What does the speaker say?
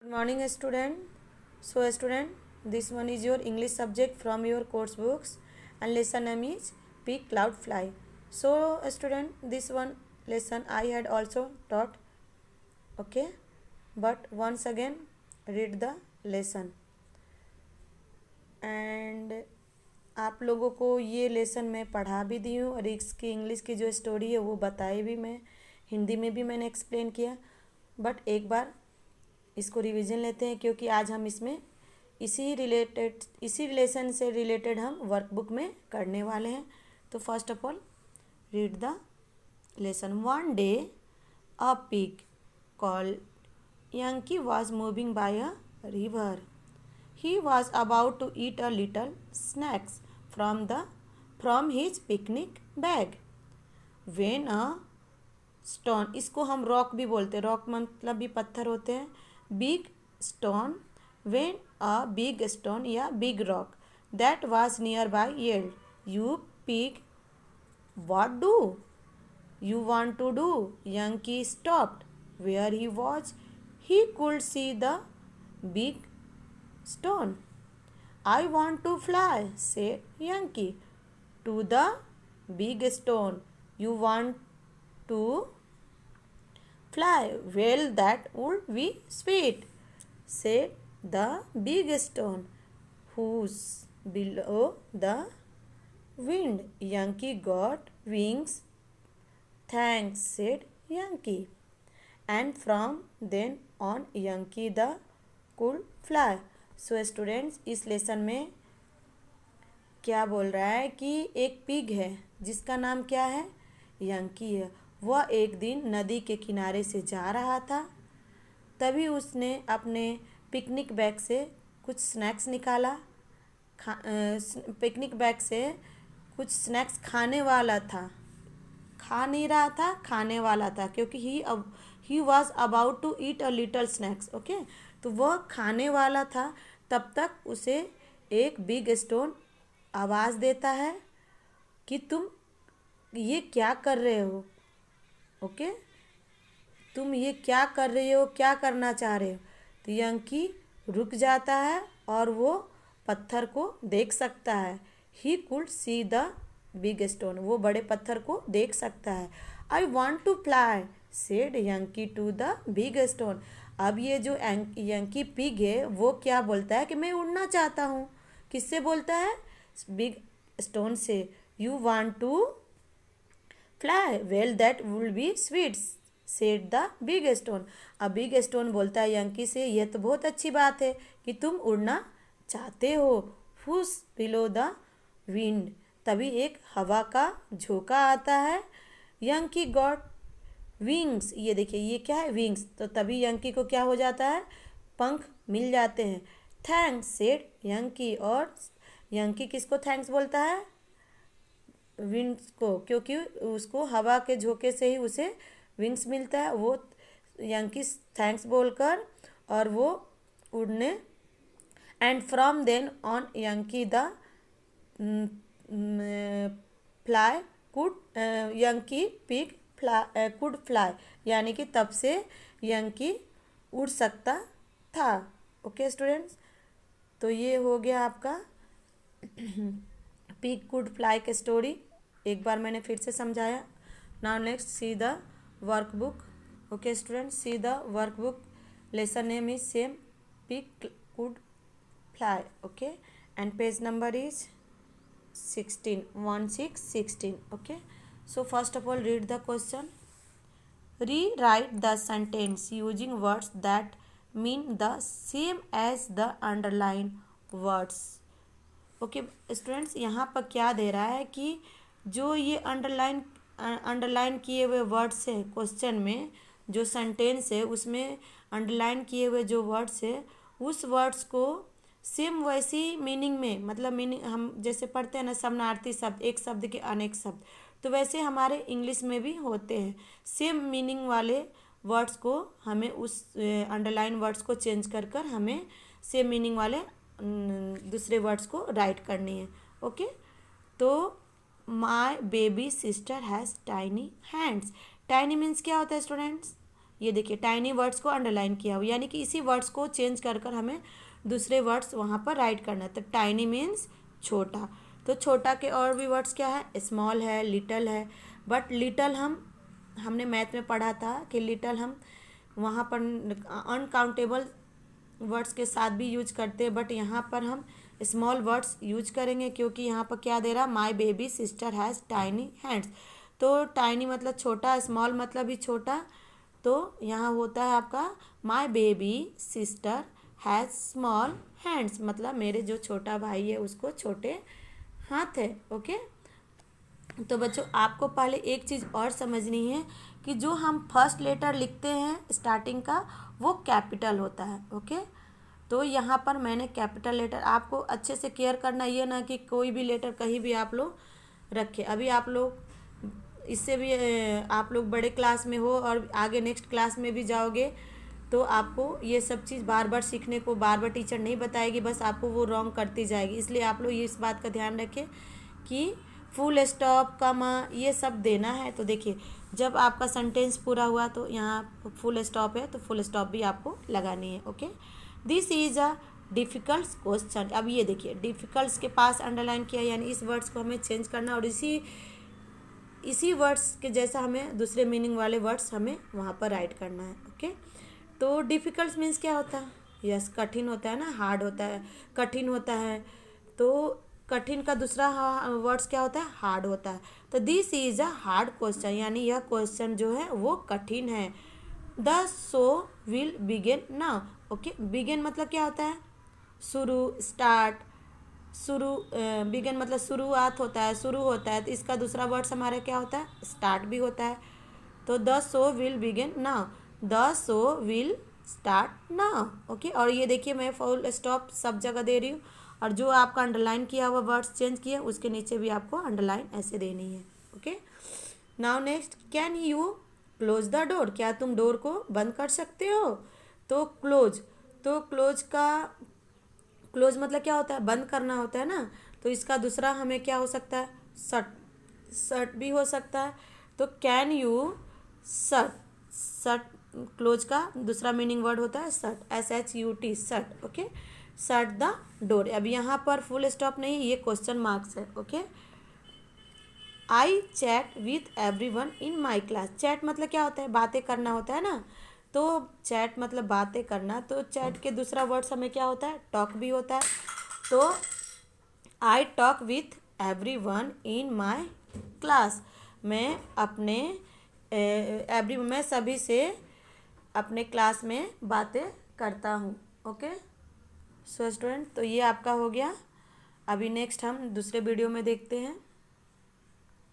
Good morning, student. So, student, this one is your English subject from your course books, and lesson name is Peak Cloud Fly. So, student, this one lesson I had also taught. Okay, but once again, read the lesson. And आप लोगों को ये lesson मैं पढ़ा भी दी हूँ और इसकी इंग्लिश की जो स्टोरी है वो बताई भी मैं, हिंदी में भी मैंने एक्सप्लेन किया। बट एक बार इसको रिवीजन लेते हैं क्योंकि आज हम इसमें इसी रिलेशन से रिलेटेड हम वर्कबुक में करने वाले हैं। तो first of all read the lesson. One day a pig called Yankee was moving by a river. He was about to eat a little snacks from his picnic bag. When a stone, इसको हम rock भी बोलते हैं, rock मतलब भी पत्थर होते हैं. Big stone, when a big stone या big rock that was nearby yelled, "You pig, what do you want to do?" Yankee stopped where he was. He could see the big stone. "I want to fly," said Yankee to the big stone. "You want to fly? Well, that would be sweet," said the big stone, who's below the wind. Yankee got wings. "Thanks," said Yankee. And from then on, Yankee the could fly. So students, इस lesson में क्या बोल रहा है कि एक pig है जिसका नाम क्या है, यंकी है. वह एक दिन नदी के किनारे से जा रहा था. तभी उसने अपने पिकनिक बैग से कुछ स्नैक्स निकाला. पिकनिक बैग से कुछ स्नैक्स खाने वाला था. खा नहीं रहा था, खाने वाला था, क्योंकि he was about to eat a little snacks. Okay, तो वह खाने वाला था. तब तक उसे एक बिग स्टोन आवाज़ देता है कि तुम ये क्या कर रहे हो. ओके, तुम ये क्या कर रहे हो, क्या करना चाह रहे हो. तो यंकी रुक जाता है और वो पत्थर को देख सकता है. He could see the big stone, वो बड़े पत्थर को देख सकता है. "I want to fly," said Yankee to the big stone. अब ये जो यंकी पिग है वो क्या बोलता है कि मैं उड़ना चाहता हूँ. किससे बोलता है? बिग स्टोन से. "You want to fly? Well, that will be sweet," said the big stone. अब बिग स्टोन बोलता है यंकी से, यह तो बहुत अच्छी बात है कि तुम उड़ना चाहते हो. "हुस बिलो द विंड," तभी एक हवा का झोंका आता है. यंकी गॉट विंग्स, ये देखिए ये क्या है, विंग्स. तो तभी यंकी को क्या हो जाता है, पंख मिल जाते हैं. "Thanks," said Yankee. और यंकी किसको थैंक्स बोलता है? विंग्स को, क्योंकि उसको हवा के झोंके से ही उसे विंग्स मिलता है. वो यंकी थैंक्स बोलकर और वो उड़ने. And from then on Yankee the fly could Yankee pig could fly, यानी कि तब से यंकी उड़ सकता था. ओके स्टूडेंट्स, तो ये हो गया आपका पिग कुड फ्लाई की स्टोरी. एक बार मैंने फिर से समझाया. Now next see the workbook. Okay students, see the workbook. Lesson name is same, pig could fly. Okay, and page number is 16. Okay, so first of all read the question. Rewrite the sentence using words that mean the same as the underlined words. Okay students, यहाँ पर क्या दे रहा है कि जो ये underline किए हुए वर्ड्स है, क्वेश्चन में जो सेंटेंस है उसमें अंडरलाइन किए हुए जो वर्ड्स है, उस वर्ड्स को सेम वैसी मीनिंग में, मतलब मीनिंग हम जैसे पढ़ते हैं ना, समानार्थी शब्द, एक शब्द के अनेक शब्द, तो वैसे हमारे इंग्लिश में भी होते हैं. सेम मीनिंग वाले वर्ड्स को हमें उस अंडरलाइन वर्ड्स को चेंज कर कर हमें सेम मीनिंग वाले दूसरे वर्ड्स को राइट करनी है. ओके, तो my baby sister has tiny hands. Tiny means क्या होता है स्टूडेंट्स? ये देखिए टाइनी वर्ड्स को अंडरलाइन किया हुआ, यानी कि इसी वर्ड्स को चेंज कर कर हमें दूसरे वर्ड्स वहाँ पर राइट करना है। तो टाइनी मीन्स छोटा, तो छोटा के और भी वर्ड्स क्या है, स्मॉल है, लिटल है। बट लिटल हमने मैथ में पढ़ा था कि लिटल हम वहाँ पर अनकाउंटेबल वर्ड्स के साथ भी यूज करते हैं, बट यहाँ पर हम स्मॉल वर्ड्स यूज करेंगे क्योंकि यहाँ पर क्या दे रहा, my baby sister has tiny hands. तो टाइनी मतलब छोटा, स्मॉल मतलब भी छोटा, तो यहाँ होता है आपका my baby sister has small hands, मतलब मेरे जो छोटा भाई है उसको छोटे हाथ है। ओके, तो बच्चों आपको पहले एक चीज़ और समझनी है कि जो हम फर्स्ट लेटर लिखते हैं स्टार्टिंग का वो कैपिटल होता है। ओके, तो यहाँ पर मैंने कैपिटल लेटर, आपको अच्छे से केयर करना, ये ना कि कोई भी लेटर कहीं भी आप लोग रखें। अभी आप लोग इससे भी आप लोग बड़े क्लास में हो और आगे नेक्स्ट क्लास में भी जाओगे तो आपको ये सब चीज़ बार बार सीखने को बार बार टीचर नहीं बताएगी, बस आपको वो रॉन्ग करती जाएगी। इसलिए आप लोग इस बात का ध्यान रखें कि फुल स्टॉप, कमा, ये सब देना है। तो देखिए जब आपका सेंटेंस पूरा हुआ तो यहाँ फुल स्टॉप है तो फुल स्टॉप भी आपको लगानी है। Okay, this is a difficult question. अब ये देखिए डिफ़िकल्ट के पास अंडरलाइन किया, यानी इस वर्ड्स को हमें चेंज करना और इसी वर्ड्स के जैसा हमें दूसरे मीनिंग वाले वर्ड्स हमें वहाँ पर राइट करना है। ओके, तो डिफ़िकल्ट मीन्स क्या होता है, यस कठिन होता है ना, हार्ड होता है, कठिन होता है। तो कठिन का दूसरा वर्ड्स क्या होता है, हार्ड होता है। तो this is a hard question, यानी यह क्वेश्चन जो है वो कठिन है। The show will begin now. Okay, begin मतलब क्या होता है, शुरू, स्टार्ट, शुरू, बिगिन मतलब शुरुआत होता है, शुरू होता है। तो इसका दूसरा वर्ड्स हमारा क्या होता है, स्टार्ट भी होता है। तो the show will begin now, the show will start now. Okay, और ये देखिए मैं फुल स्टॉप सब जगह दे रही हूँ, और जो आपका अंडरलाइन किया हुआ वर्ड्स चेंज किए उसके नीचे भी आपको अंडरलाइन ऐसे देनी है। Okay, now next, can you close the door, क्या तुम डोर को बंद कर सकते हो। तो क्लोज, तो क्लोज मतलब क्या होता है, बंद करना होता है ना। तो इसका दूसरा हमें क्या हो सकता है, शट, शट भी हो सकता है। तो can you shut, shut close का दूसरा मीनिंग वर्ड होता है shut, SHUT, shut. Okay, shut the door. अब यहाँ पर फुल स्टॉप नहीं, ये क्वेश्चन मार्क्स है। Okay, I chat with everyone in my class, chat मतलब क्या होता है, बातें करना होता है ना। तो चैट मतलब बातें करना, तो चैट के दूसरा वर्ड्स हमें क्या होता है, टॉक भी होता है। तो I talk with everyone in my class, मैं अपने मैं सभी से अपने क्लास में बातें करता हूँ। ओके सो स्टूडेंट, तो ये आपका हो गया। अभी नेक्स्ट हम दूसरे वीडियो में देखते हैं।